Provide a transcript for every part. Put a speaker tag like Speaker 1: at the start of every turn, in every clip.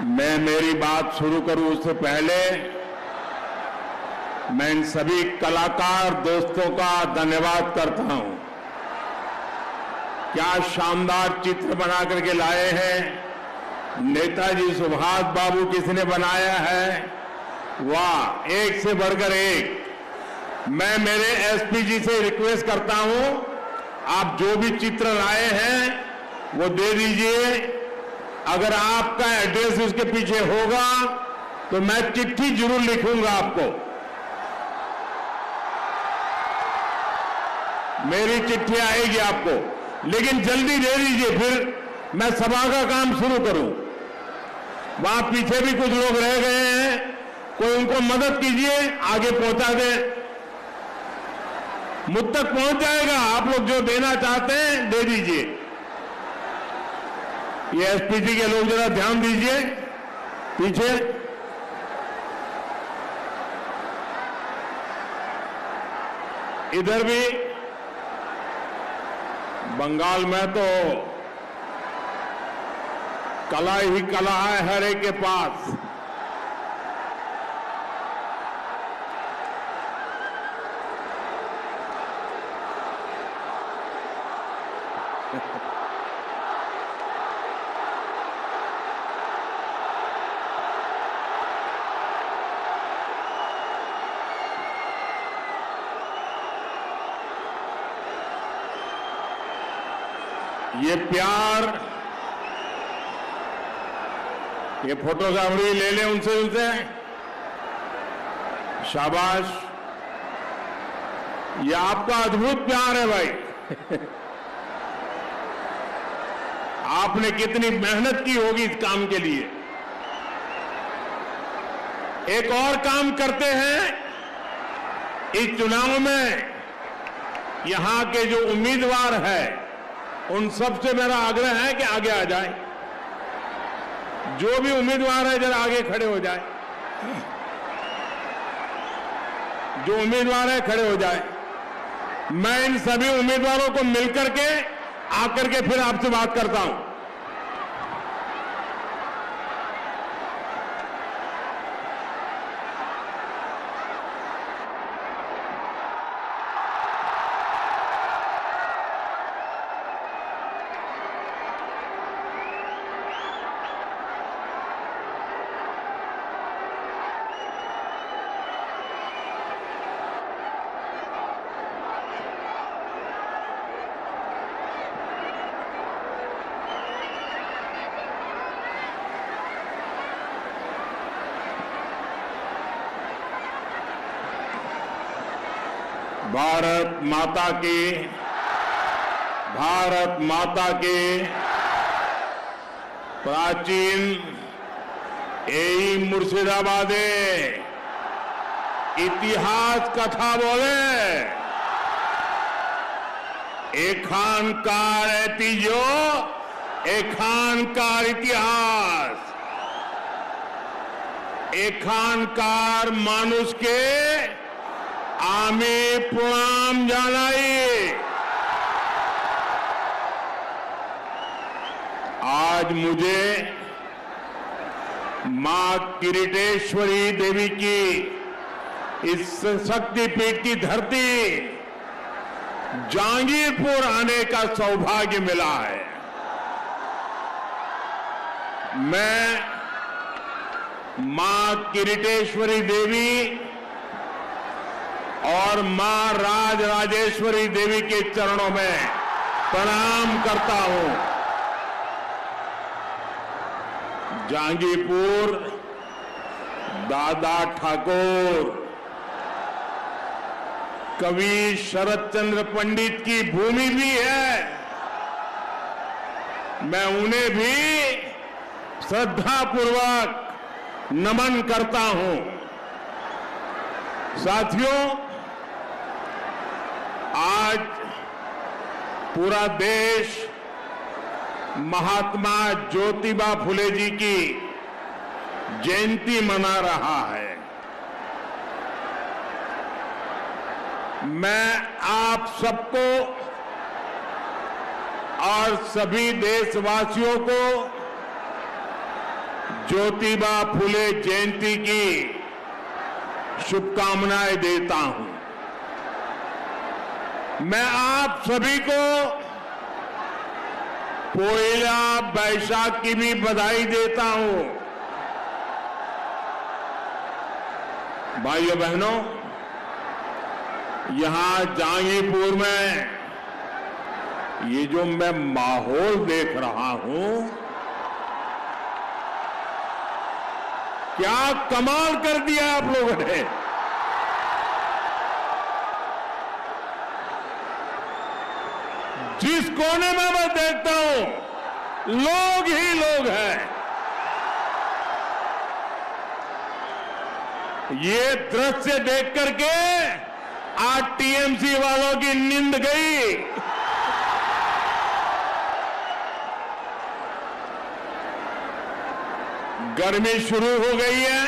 Speaker 1: मैं मेरी बात शुरू करूं उससे पहले मैं इन सभी कलाकार दोस्तों का धन्यवाद करता हूं। क्या शानदार चित्र बना करके लाए हैं। नेताजी सुभाष बाबू किसने बनाया है, वाह, एक से बढ़कर एक। मैं मेरे एसपी जी से रिक्वेस्ट करता हूं, आप जो भी चित्र लाए हैं वो दे दीजिए। अगर आपका एड्रेस उसके पीछे होगा तो मैं चिट्ठी जरूर लिखूंगा आपको। मेरी चिट्ठी आएगी आपको, लेकिन जल्दी दे दीजिए, फिर मैं सभा का काम शुरू करूं। वहां पीछे भी कुछ लोग रह गए हैं, कोई उनको मदद कीजिए, आगे पहुंचा दें। मुझ तक पहुंच जाएगा। आप लोग जो देना चाहते हैं दे दीजिए। ये एसपीजी के लोग जरा ध्यान दीजिए पीछे। इधर भी बंगाल में तो कला ही कला है हर एक के पास। ये प्यार, ये फोटोग्राफी ले ले उनसे शाबाश। ये आपका अद्भुत प्यार है भाई। आपने कितनी मेहनत की होगी इस काम के लिए। एक और काम करते हैं इस चुनाव में, यहां के जो उम्मीदवार है उन सबसे मेरा आग्रह है कि आगे आ जाए। जो भी उम्मीदवार है जरा आगे खड़े हो जाए। जो उम्मीदवार है खड़े हो जाए। मैं इन सभी उम्मीदवारों को मिलकर के आकर के फिर आपसे बात करता हूं। भारत माता की प्राचीन यही मुर्शिदाबादे इतिहास कथा बोले एखानकार ऐतिह्य एखानकार इतिहास एखानकार मानुष के आमे प्रणाम जानाई। आज मुझे मां किरीटेश्वरी देवी की इस शक्तिपीठ की धरती जांगीरपुर आने का सौभाग्य मिला है। मैं मां किरीटेश्वरी देवी और मां राजराजेश्वरी देवी के चरणों में प्रणाम करता हूं। जांगीरपुर दादा ठाकुर कवि शरद चंद्र पंडित की भूमि भी है। मैं उन्हें भी श्रद्धापूर्वक नमन करता हूं। साथियों, आज पूरा देश महात्मा ज्योतिबा फुले जी की जयंती मना रहा है। मैं आप सबको और सभी देशवासियों को ज्योतिबा फुले जयंती की शुभकामनाएं देता हूं। मैं आप सभी को पोइला बैसाख की भी बधाई देता हूं। भाइयों बहनों, यहां जहांगीरपुर में ये जो मैं माहौल देख रहा हूं, क्या कमाल कर दिया आप लोगों ने। जिस कोने में मैं देखता हूं, लोग ही लोग हैं। ये दृश्य देख करके आज टीएमसी वालों की नींद गई। गर्मी शुरू हो गई है।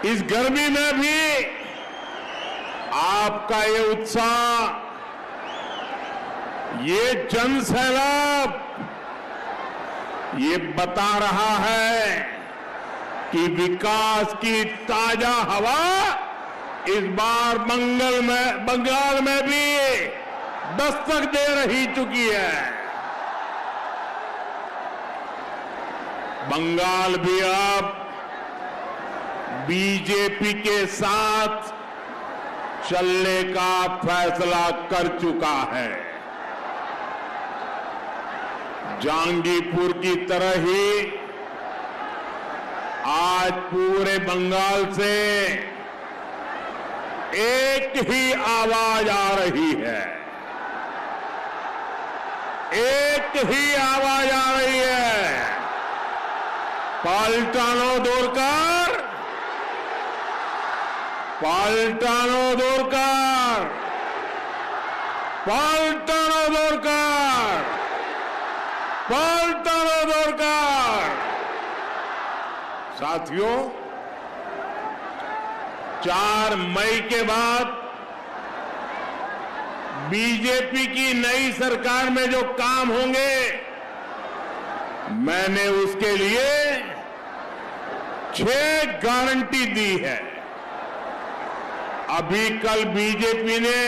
Speaker 1: इस गर्मी में भी आपका ये उत्साह, ये जन सैलाब, ये बता रहा है कि विकास की ताजा हवा इस बार बंगाल में भी दस्तक दे रही चुकी है। बंगाल भी अब बीजेपी के साथ चलने का फैसला कर चुका है। जहांगीरपुर की तरह ही आज पूरे बंगाल से एक ही आवाज आ रही है। एक ही आवाज आ रही है। पाल्टानो दोरकार, पाल्टानो दोरकार, पाल्टानो दोरकार, पाल्टानो दोरकार। साथियों, 4 मई के बाद बीजेपी की नई सरकार में जो काम होंगे, मैंने उसके लिए 6 गारंटी दी है। अभी कल बीजेपी ने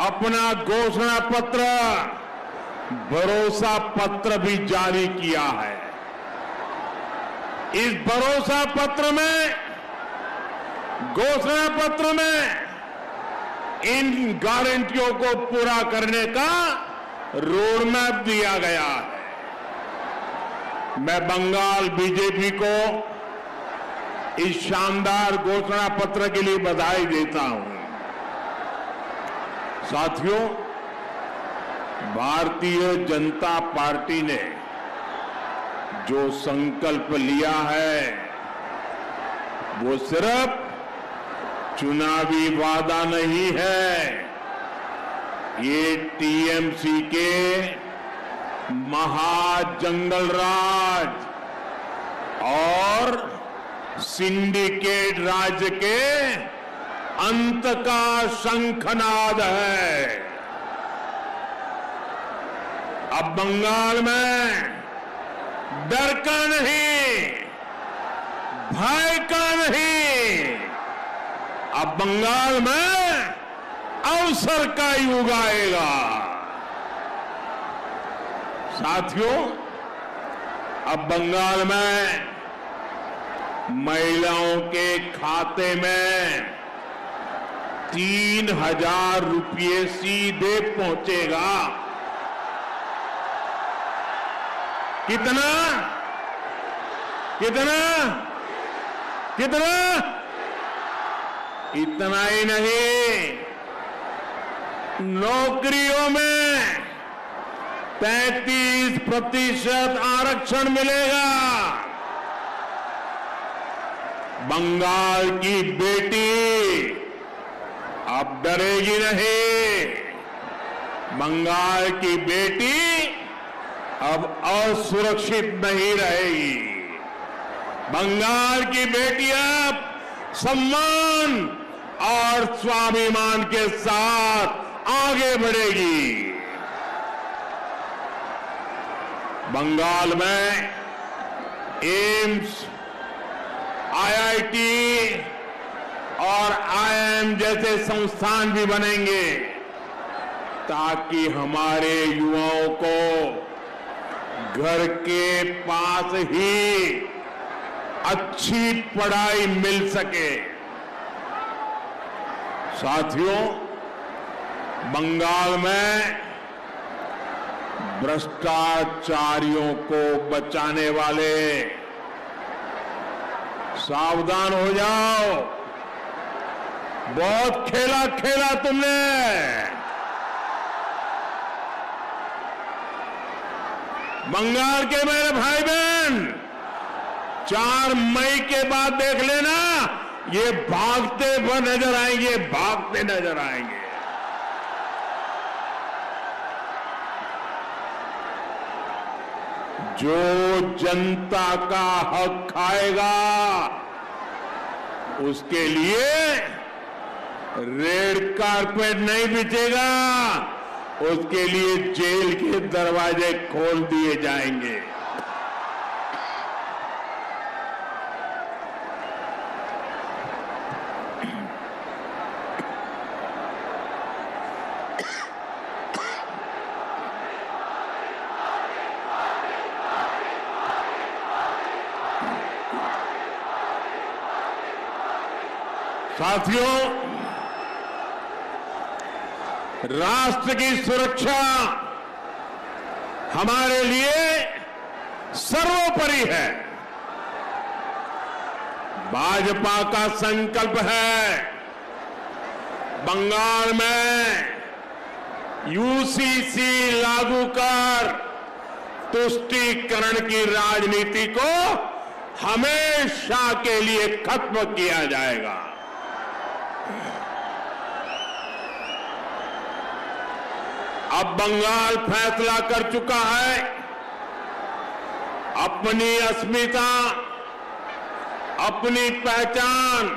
Speaker 1: अपना घोषणा पत्र, भरोसा पत्र भी जारी किया है। इस भरोसा पत्र में, घोषणा पत्र में इन गारंटियों को पूरा करने का रोडमैप दिया गया है। मैं बंगाल बीजेपी को इस शानदार घोषणा पत्र के लिए बधाई देता हूं। साथियों, भारतीय जनता पार्टी ने जो संकल्प लिया है, वो सिर्फ चुनावी वादा नहीं है। ये टीएमसी के महाजंगल राज और सिंडिकेट राज्य के अंत का शंखनाद है। अब बंगाल में डर का नहीं, भय का नहीं, अब बंगाल में अवसर का युग आएगा। साथियों, अब बंगाल में महिलाओं के खाते में 3,000 रुपये सीधे पहुंचेगा। कितना कितना कितना? इतना ही नहीं, नौकरियों में 33% आरक्षण मिलेगा। बंगाल की बेटी अब डरेगी नहीं। बंगाल की बेटी अब असुरक्षित नहीं रहेगी। बंगाल की बेटी अब सम्मान और स्वाभिमान के साथ आगे बढ़ेगी। बंगाल में एम्स, आईआईटी और आईआईएम जैसे संस्थान भी बनेंगे ताकि हमारे युवाओं को घर के पास ही अच्छी पढ़ाई मिल सके। साथियों, बंगाल में भ्रष्टाचारियों को बचाने वाले सावधान हो जाओ, बहुत खेला खेला तुमने। बंगाल के मेरे भाई बहन, 4 मई के बाद देख लेना, ये भागते हुए नजर आएंगे, भागते नजर आएंगे। जो जनता का हक खाएगा उसके लिए रेड कारपेट नहीं बिछेगा, उसके लिए जेल के दरवाजे खोल दिए जाएंगे। साथियों, राष्ट्र की सुरक्षा हमारे लिए सर्वोपरि है। भाजपा का संकल्प है बंगाल में यूसीसी लागू कर तुष्टीकरण की राजनीति को हमेशा के लिए खत्म किया जाएगा। अब बंगाल फैसला कर चुका है अपनी अस्मिता, अपनी पहचान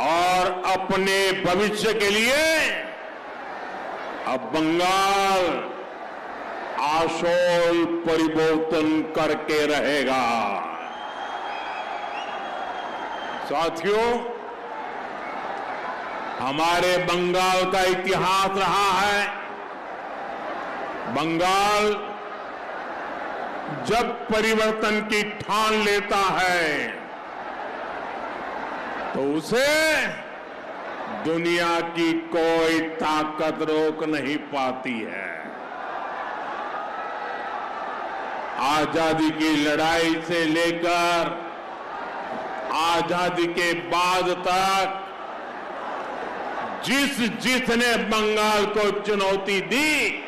Speaker 1: और अपने भविष्य के लिए अब बंगाल आशोल परिवर्तन करके रहेगा। साथियों, हमारे बंगाल का इतिहास रहा है, बंगाल जब परिवर्तन की ठान लेता है तो उसे दुनिया की कोई ताकत रोक नहीं पाती है। आजादी की लड़ाई से लेकर आजादी के बाद तक जिसने बंगाल को चुनौती दी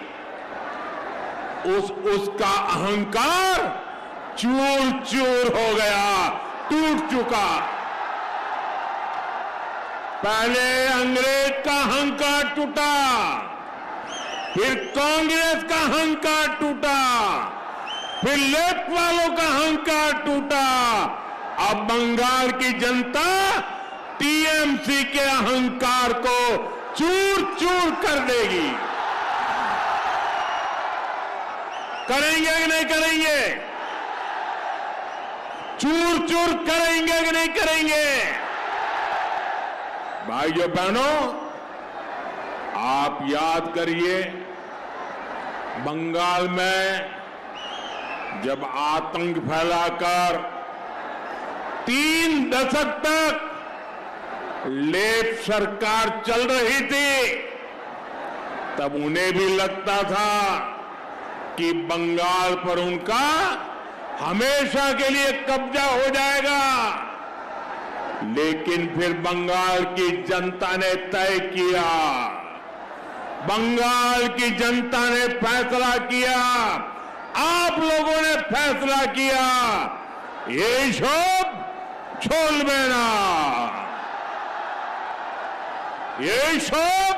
Speaker 1: उसका अहंकार चूर चूर हो गया, टूट चुका। पहले अंग्रेज का अहंकार टूटा, फिर कांग्रेस का अहंकार टूटा, फिर लेफ्ट वालों का अहंकार टूटा। अब बंगाल की जनता टीएमसी के अहंकार को चूर चूर कर देगी। करेंगे कि नहीं करेंगे? चूर चूर करेंगे कि नहीं करेंगे? भाइयों बहनों, आप याद करिए, बंगाल में जब आतंक फैलाकर 3 दशक तक लेफ्ट सरकार चल रही थी, तब उन्हें भी लगता था कि बंगाल पर उनका हमेशा के लिए कब्जा हो जाएगा। लेकिन फिर बंगाल की जनता ने तय किया, बंगाल की जनता ने फैसला किया, आप लोगों ने फैसला किया, ये सब छोड़बे ना, ये सब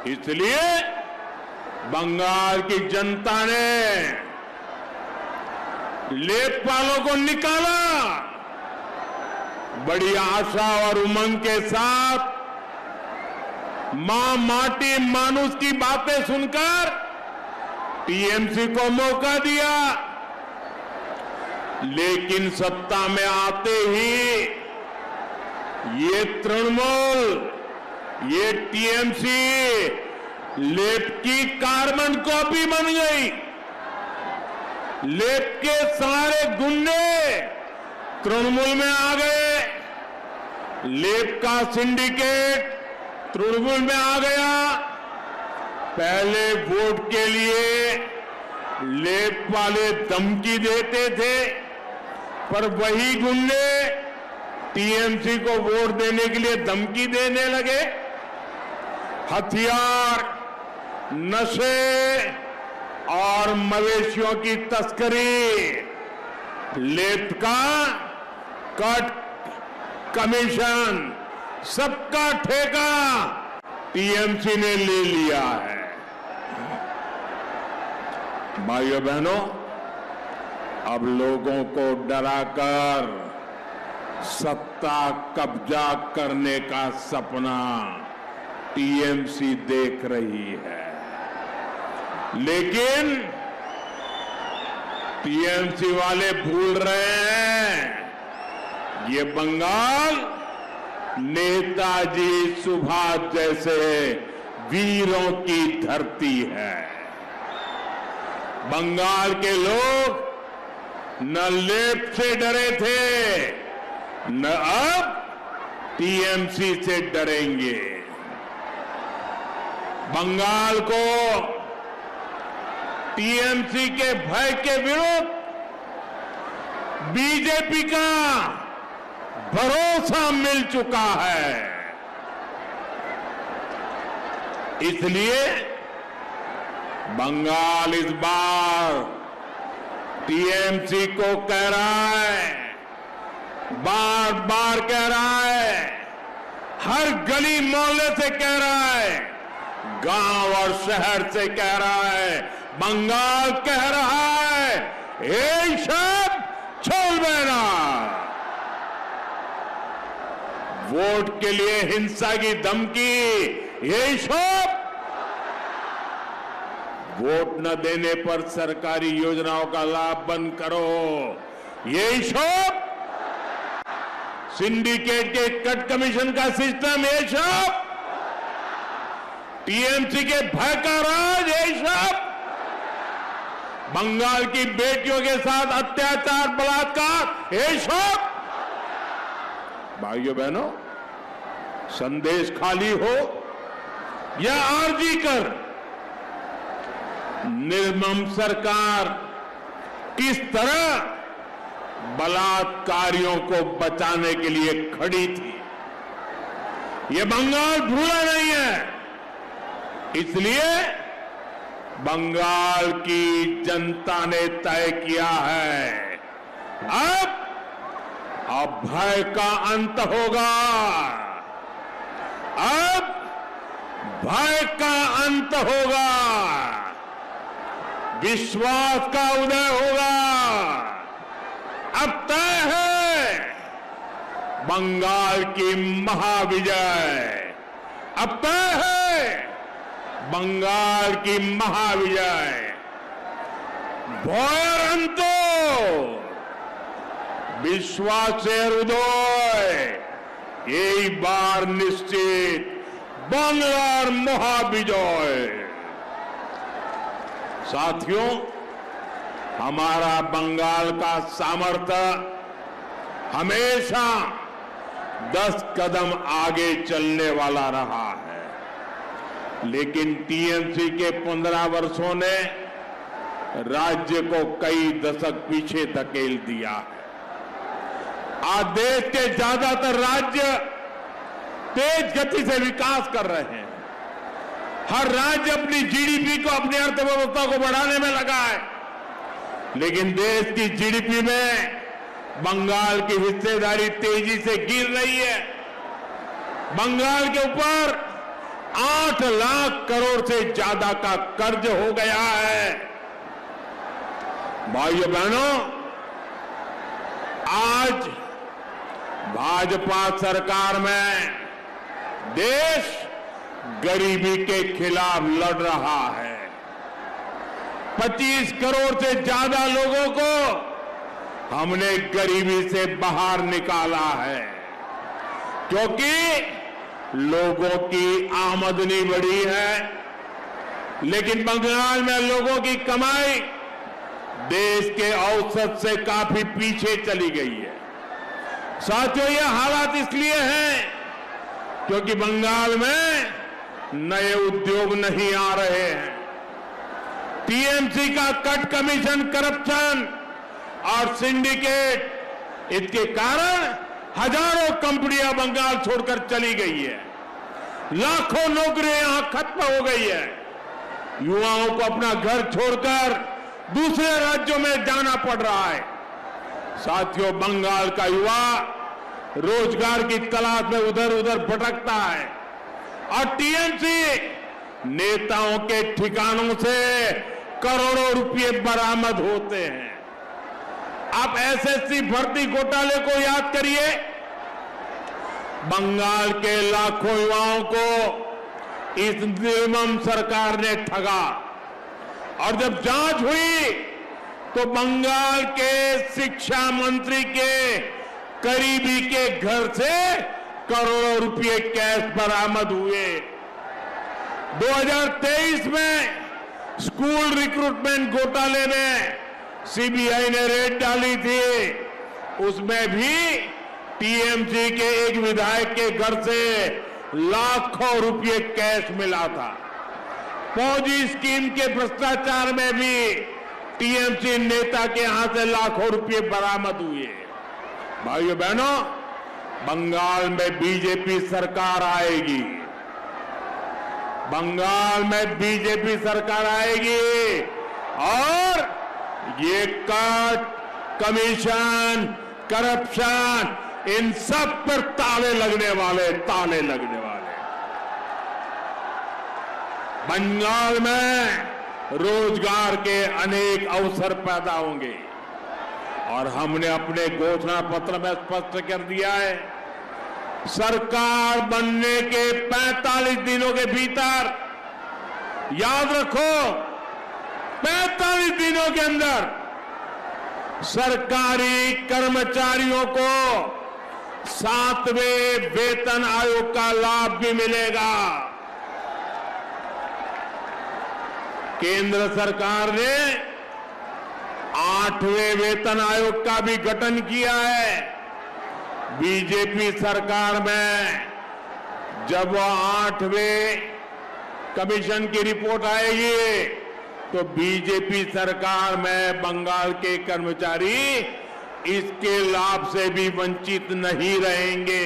Speaker 1: इसलिए बंगाल की जनता ने लेखपालों को निकाला। बड़ी आशा और उमंग के साथ मां माटी मानुष की बातें सुनकर टीएमसी को मौका दिया, लेकिन सत्ता में आते ही ये तृणमूल, ये टीएमसी लेप की कार्बन कॉपी बन गई। लेप के सारे गुंडे तृणमूल में आ गए, लेप का सिंडिकेट तृणमूल में आ गया। पहले वोट के लिए लेप वाले धमकी देते थे, पर वही गुंडे टीएमसी को वोट देने के लिए धमकी देने लगे। हथियार, नशे और मवेशियों की तस्करी, लेप का कट कमीशन, सबका ठेका टीएमसी ने ले लिया है। भाइयों बहनों, अब लोगों को डराकर सत्ता कब्जा करने का सपना टीएमसी देख रही है, लेकिन टीएमसी वाले भूल रहे हैं ये बंगाल नेताजी सुभाष जैसे वीरों की धरती है। बंगाल के लोग न लेप से डरे थे, न अब टीएमसी से डरेंगे। बंगाल को टीएमसी के भय के विरुद्ध बीजेपी का भरोसा मिल चुका है। इसलिए बंगाल इस बार टीएमसी को कह रहा है, बार बार कह रहा है, हर गली मोहल्ले से कह रहा है, गांव और शहर से कह रहा है, बंगाल कह रहा है, ये शब्द छोड़ देना। वोट के लिए हिंसा की धमकी, ये शब्द, वोट न देने पर सरकारी योजनाओं का लाभ बंद करो, ये शब्द, सिंडिकेट के कट कमीशन का सिस्टम, ये शब्द, टीएमसी के भय का राज, ये शब्द, बंगाल की बेटियों के साथ अत्याचार बलात्कार, ये शब्द। भाइयों बहनों, संदेश खाली हो या आरजी कर, निर्मम सरकार किस तरह बलात्कारियों को बचाने के लिए खड़ी थी, ये बंगाल भूला नहीं है। इसलिए बंगाल की जनता ने तय किया है, अब भय का अंत होगा, अब भय का अंत होगा, विश्वास का उदय होगा। अब तय है बंगाल की महाविजय, अब तय है बंगाल की महाविजय। भयर अंतो विश्वास से उदय, यही बार निश्चित बांग्लार महाविजय। साथियों, हमारा बंगाल का सामर्थ्य हमेशा 10 कदम आगे चलने वाला रहा है, लेकिन टीएमसी के 15 वर्षों ने राज्य को कई दशक पीछे धकेल दिया है। आज देश के ज्यादातर राज्य तेज गति से विकास कर रहे हैं। हर राज्य अपनी जीडीपी को, अपनी अर्थव्यवस्था को बढ़ाने में लगा है, लेकिन देश की जीडीपी में बंगाल की हिस्सेदारी तेजी से गिर रही है। बंगाल के ऊपर 8 लाख करोड़ से ज्यादा का कर्ज हो गया है। भाइयों बहनों, आज भाजपा सरकार में देश गरीबी के खिलाफ लड़ रहा है। 25 करोड़ से ज्यादा लोगों को हमने गरीबी से बाहर निकाला है, क्योंकि लोगों की आमदनी बढ़ी है, लेकिन बंगाल में लोगों की कमाई देश के औसत से काफी पीछे चली गई है। साथियों, ये हालात इसलिए हैं क्योंकि बंगाल में नए उद्योग नहीं आ रहे हैं। टीएमसी का कट कमीशन, करप्शन और सिंडिकेट, इसके कारण हजारों कंपनियां बंगाल छोड़कर चली गई है। लाखों नौकरियां यहां खत्म हो गई है। युवाओं को अपना घर छोड़कर दूसरे राज्यों में जाना पड़ रहा है। साथियों, बंगाल का युवा रोजगार की तलाश में उधर उधर भटकता है और टीएमसी नेताओं के ठिकानों से करोड़ों रुपए बरामद होते हैं। आप एसएससी भर्ती घोटाले को याद करिए। बंगाल के लाखों युवाओं को इस निर्मम सरकार ने ठगा और जब जांच हुई तो बंगाल के शिक्षा मंत्री के करीबी के घर से करोड़ों रुपए कैश बरामद हुए। 2023 में स्कूल रिक्रूटमेंट घोटाले में सीबीआई ने रेड डाली थी, उसमें भी टीएमसी के एक विधायक के घर से लाखों रुपए कैश मिला था। फौजी स्कीम के भ्रष्टाचार में भी टीएमसी नेता के यहां से लाखों रुपए बरामद हुए। भाइयों बहनों, बंगाल में बीजेपी सरकार आएगी, बंगाल में बीजेपी सरकार आएगी और ये कट, कमीशन, करप्शन, इन सब पर ताले लगने वाले। बंगाल में रोजगार के अनेक अवसर पैदा होंगे और हमने अपने घोषणा पत्र में स्पष्ट कर दिया है, सरकार बनने के 45 दिनों के भीतर, याद रखो 45 दिनों के अंदर सरकारी कर्मचारियों को 7वें वेतन आयोग का लाभ भी मिलेगा। केंद्र सरकार ने 8वें वेतन आयोग का भी गठन किया है। बीजेपी सरकार में जब वह 8वें कमीशन की रिपोर्ट आएगी तो बीजेपी सरकार में बंगाल के कर्मचारी इसके लाभ से भी वंचित नहीं रहेंगे।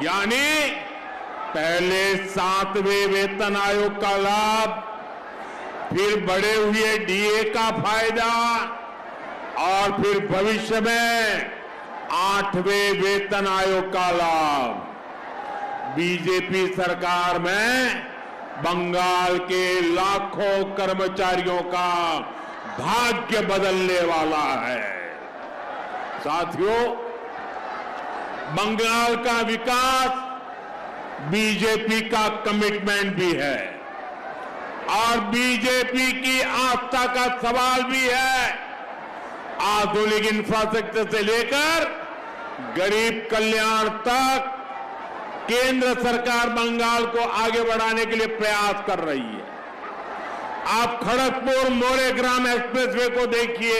Speaker 1: यानी पहले 7वें वेतन आयोग का लाभ, फिर बढ़े हुए डीए का फायदा और फिर भविष्य में 8वें वेतन आयोग का लाभ। बीजेपी सरकार में बंगाल के लाखों कर्मचारियों का भाग्य बदलने वाला है। साथियों, बंगाल का विकास बीजेपी का कमिटमेंट भी है और बीजेपी की आस्था का सवाल भी है। आधुनिक इंफ्रास्ट्रक्चर से लेकर गरीब कल्याण तक केंद्र सरकार बंगाल को आगे बढ़ाने के लिए प्रयास कर रही है। आप खड़गपुर मोरेग्राम एक्सप्रेसवे को देखिए,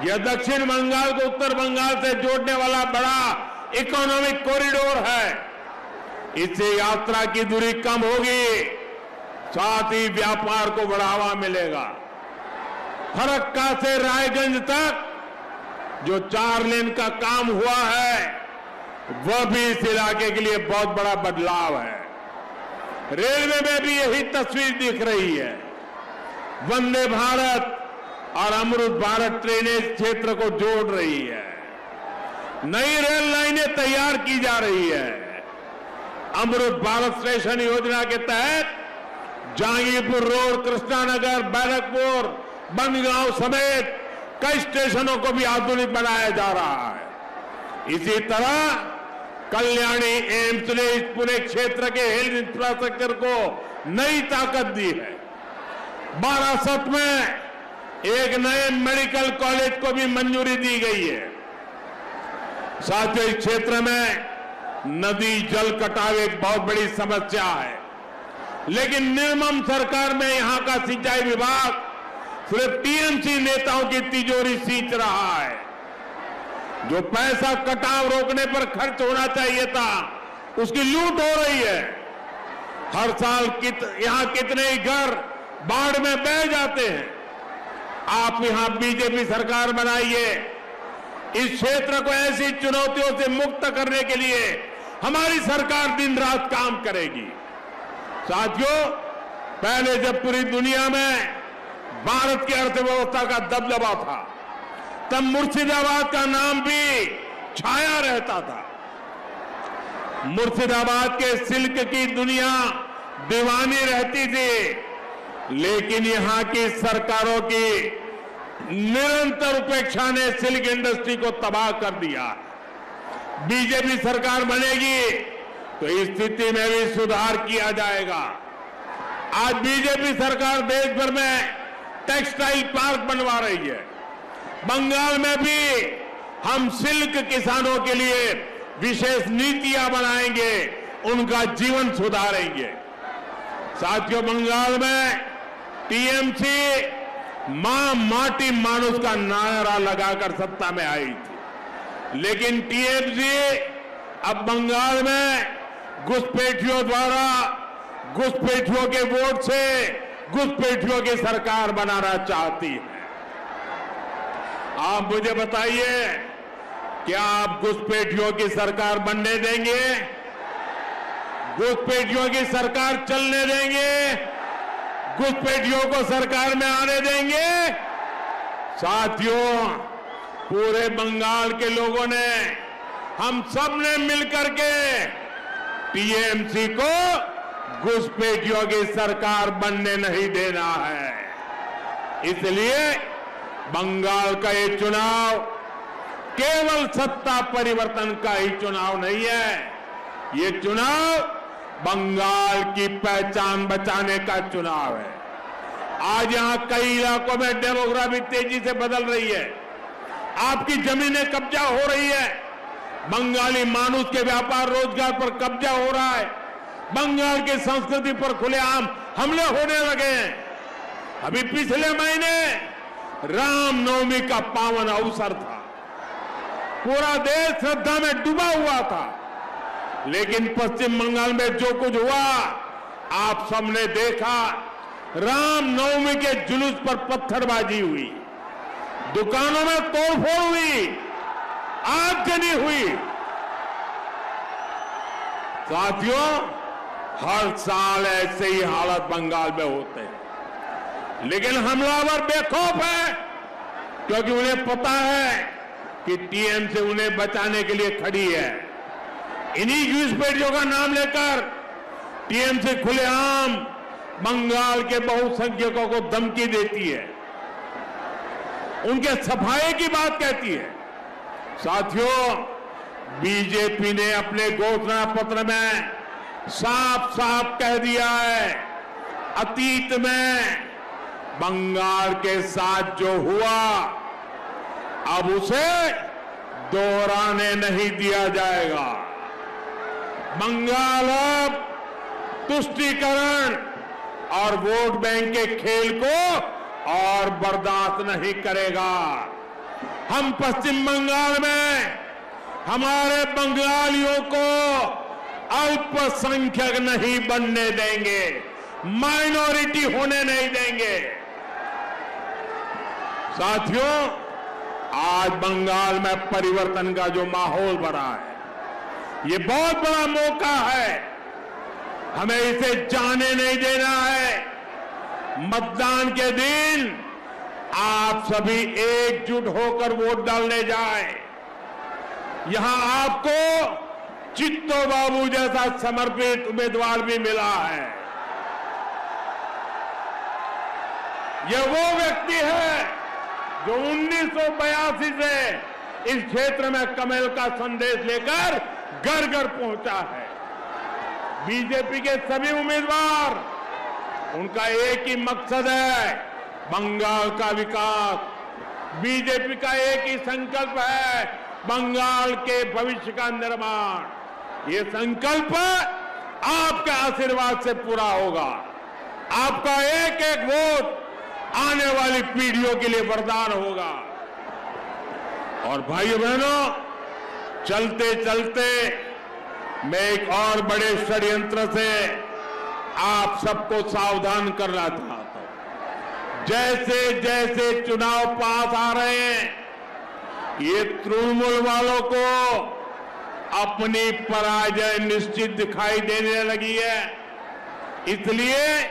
Speaker 1: यह दक्षिण बंगाल को उत्तर बंगाल से जोड़ने वाला बड़ा इकोनॉमिक कॉरिडोर है। इससे यात्रा की दूरी कम होगी, साथ ही व्यापार को बढ़ावा मिलेगा। फरक्का से रायगंज तक जो 4 लेन का काम हुआ है वह भी इस इलाके के लिए बहुत बड़ा बदलाव है। रेलवे में भी यही तस्वीर दिख रही है। वंदे भारत और अमृत भारत ट्रेनें इस क्षेत्र को जोड़ रही है। नई रेल लाइनें तैयार की जा रही है। अमृत भारत स्टेशन योजना के तहत जहांगीरपुर रोड, कृष्णानगर, बैरकपुर, बनगांव समेत कई स्टेशनों को भी आधुनिक बनाया जा रहा है। इसी तरह कल्याणी एम्स ने इस पूरे क्षेत्र के हेल्थ इंफ्रास्ट्रक्चर को नई ताकत दी है। बारासत में एक नए मेडिकल कॉलेज को भी मंजूरी दी गई है। साथियों, इस क्षेत्र में नदी जल कटाव एक बहुत बड़ी समस्या है, लेकिन निर्मम सरकार में यहां का सिंचाई विभाग सिर्फ टीएमसी नेताओं की तिजोरी सींच रहा है। जो पैसा कटाव रोकने पर खर्च होना चाहिए था, उसकी लूट हो रही है। हर साल यहां कितने ही घर बाढ़ में बह जाते हैं। आप यहां बीजेपी सरकार बनाइए। इस क्षेत्र को ऐसी चुनौतियों से मुक्त करने के लिए हमारी सरकार दिन रात काम करेगी। साथियों, पहले जब पूरी दुनिया में भारत की अर्थव्यवस्था का दबदबा था, तब मुर्शिदाबाद का नाम भी छाया रहता था। मुर्शिदाबाद के सिल्क की दुनिया दीवानी रहती थी, लेकिन यहां की सरकारों की निरंतर उपेक्षा ने सिल्क इंडस्ट्री को तबाह कर दिया। बीजेपी सरकार बनेगी तो इस स्थिति में भी सुधार किया जाएगा। आज बीजेपी सरकार देश भर में टेक्सटाइल पार्क बनवा रही है। बंगाल में भी हम सिल्क किसानों के लिए विशेष नीतियां बनाएंगे, उनका जीवन सुधारेंगे। साथियों, बंगाल में टीएमसी मां माटी मानुष का नारा लगाकर सत्ता में आई थी, लेकिन टीएमसी अब बंगाल में घुसपैठियों द्वारा घुसपैठियों के वोट से घुसपैठियों की सरकार बनाना चाहती है। आप मुझे बताइए, क्या आप घुसपैठियों की सरकार बनने देंगे? घुसपैठियों की सरकार चलने देंगे? घुसपैठियों को सरकार में आने देंगे? साथियों, पूरे बंगाल के लोगों ने, हम सब ने मिलकर के टीएमसी को घुसपैठियों की सरकार बनने नहीं देना है। इसलिए बंगाल का ये चुनाव केवल सत्ता परिवर्तन का ही चुनाव नहीं है, ये चुनाव बंगाल की पहचान बचाने का चुनाव है। आज यहां कई इलाकों में डेमोग्राफी तेजी से बदल रही है। आपकी जमीनें कब्जा हो रही है। बंगाली मानुष के व्यापार रोजगार पर कब्जा हो रहा है। बंगाल की संस्कृति पर खुलेआम हमले होने लगे हैं। अभी पिछले महीने रामनवमी का पावन अवसर था। पूरा देश श्रद्धा में डूबा हुआ था, लेकिन पश्चिम बंगाल में जो कुछ हुआ आप सबने देखा। रामनवमी के जुलूस पर पत्थरबाजी हुई, दुकानों में तोड़फोड़ हुई, आगजनी हुई। साथियों, हर साल ऐसे ही हालत बंगाल में होते हैं, लेकिन हमलावर बेखौफ है, क्योंकि उन्हें पता है कि टीएमसी उन्हें बचाने के लिए खड़ी है। इन्हीं घुसपैठियों का नाम लेकर टीएमसी खुलेआम बंगाल के बहुसंख्यकों को धमकी देती है, उनके सफाई की बात कहती है। साथियों, बीजेपी ने अपने घोषणा पत्र में साफ साफ कह दिया है, अतीत में बंगाल के साथ जो हुआ अब उसे दोहराने नहीं दिया जाएगा। बंगाल अब तुष्टीकरण और वोट बैंक के खेल को और बर्दाश्त नहीं करेगा। हम पश्चिम बंगाल में हमारे बंगालियों को अल्पसंख्यक नहीं बनने देंगे, माइनॉरिटी होने नहीं देंगे। साथियों, आज बंगाल में परिवर्तन का जो माहौल बना है, ये बहुत बड़ा मौका है। हमें इसे जाने नहीं देना है। मतदान के दिन आप सभी एकजुट होकर वोट डालने जाएं। यहां आपको चित्तो बाबू जैसा समर्पित उम्मीदवार भी मिला है। यह वो व्यक्ति है जो 1982 से इस क्षेत्र में कमल का संदेश लेकर घर घर पहुंचा है। बीजेपी के सभी उम्मीदवार, उनका एक ही मकसद है, बंगाल का विकास। बीजेपी का एक ही संकल्प है, बंगाल के भविष्य का निर्माण। ये संकल्प आपके आशीर्वाद से पूरा होगा। आपका एक एक वोट आने वाली पीढ़ियों के लिए वरदान होगा। और भाइयों बहनों, चलते चलते मैं एक और बड़े षड्यंत्र से आप सबको सावधान करना चाहता हूं। जैसे जैसे चुनाव पास आ रहे हैं, ये तृणमूल वालों को अपनी पराजय निश्चित दिखाई देने लगी है। इसलिए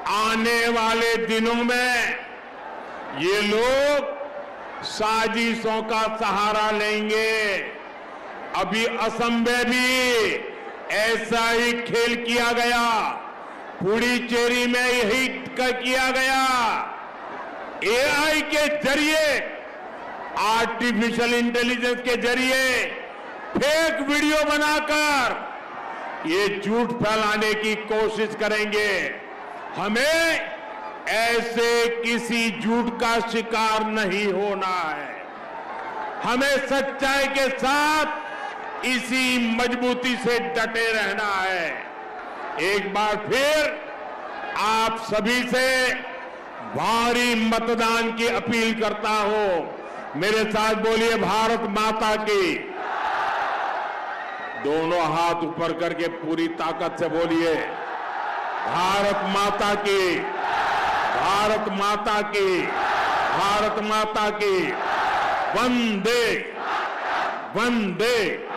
Speaker 1: आने वाले दिनों में ये लोग साजिशों का सहारा लेंगे। अभी असम में भी ऐसा ही खेल किया गया, पुडुचेरी में यही किया गया। एआई के जरिए, आर्टिफिशियल इंटेलिजेंस के जरिए फेक वीडियो बनाकर ये झूठ फैलाने की कोशिश करेंगे। हमें ऐसे किसी झूठ का शिकार नहीं होना है। हमें सच्चाई के साथ इसी मजबूती से डटे रहना है। एक बार फिर आप सभी से भारी मतदान की अपील करता हूं। मेरे साथ बोलिए, भारत माता की। दोनों हाथ ऊपर करके पूरी ताकत से बोलिए, भारत माता की, भारत माता की, भारत माता की। वंदे वंदे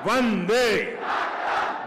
Speaker 1: वंदे।